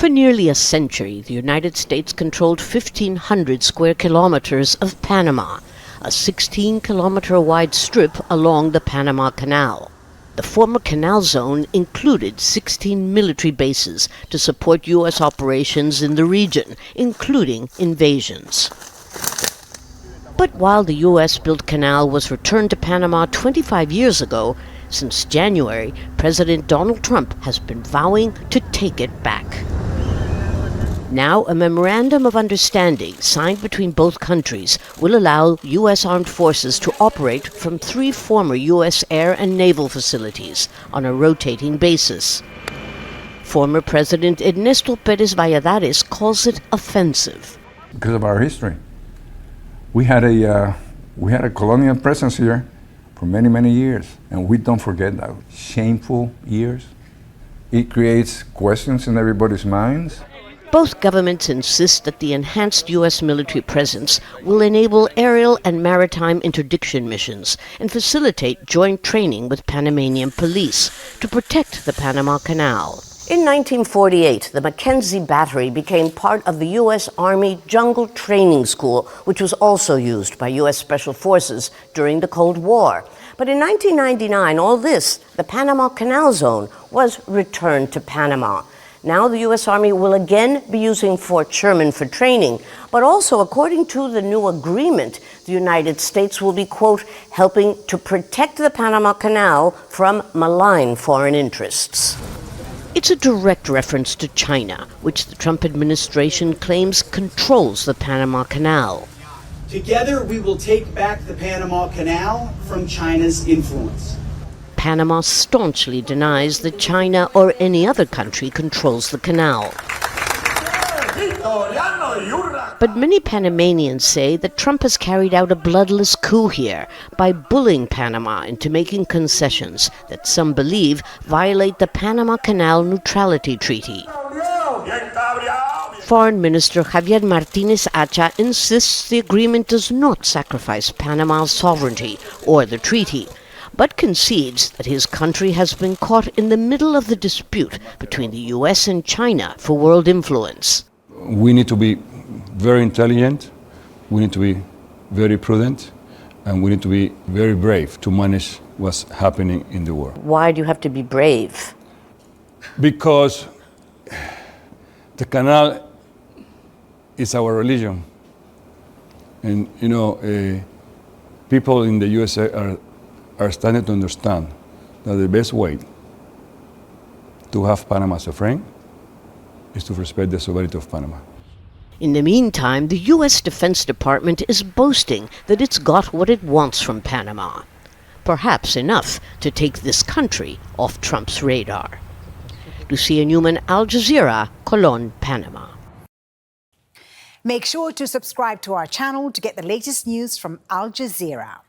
For nearly a century, the United States controlled 1,500 square kilometers of Panama, a 16-kilometer-wide strip along the Panama Canal. The former canal zone included 16 military bases to support U.S. operations in the region, including invasions. But while the U.S.-built canal was returned to Panama 25 years ago, since January, President Donald Trump has been vowing to take it back. Now, a memorandum of understanding signed between both countries will allow U.S. armed forces to operate from 3 former U.S. air and naval facilities on a rotating basis. Former President Ernesto Pérez Valladares calls it offensive. Because of our history. We had a colonial presence here for many, many years, and we don't forget that. Shameful years. It creates questions in everybody's minds. Both governments insist that the enhanced U.S. military presence will enable aerial and maritime interdiction missions and facilitate joint training with Panamanian police to protect the Panama Canal. In 1948, the Mackenzie Battery became part of the U.S. Army Jungle Training School, which was also used by U.S. Special Forces during the Cold War. But in 1999, all this, the Panama Canal Zone, was returned to Panama. Now the U.S. Army will again be using Fort Sherman for training, but also, according to the new agreement, the United States will be, quote, helping to protect the Panama Canal from malign foreign interests. It's a direct reference to China, which the Trump administration claims controls the Panama Canal. Together, we will take back the Panama Canal from China's influence. Panama staunchly denies that China or any other country controls the canal. But many Panamanians say that Trump has carried out a bloodless coup here by bullying Panama into making concessions that some believe violate the Panama Canal Neutrality Treaty. Foreign Minister Javier Martinez Acha insists the agreement does not sacrifice Panama's sovereignty or the treaty, but concedes that his country has been caught in the middle of the dispute between the U.S. and China for world influence. We need to be very intelligent, we need to be very prudent, and we need to be very brave to manage what's happening in the world. Why do you have to be brave? Because the canal is our religion. And, you know, people in the USA are starting to understand that the best way to have Panama as a friend is to respect the sovereignty of Panama. In the meantime, the U.S. Defense Department is boasting that it's got what it wants from Panama. Perhaps enough to take this country off Trump's radar. Lucia, Newman, Al Jazeera, Colón, Panama. Make sure to subscribe to our channel to get the latest news from Al Jazeera.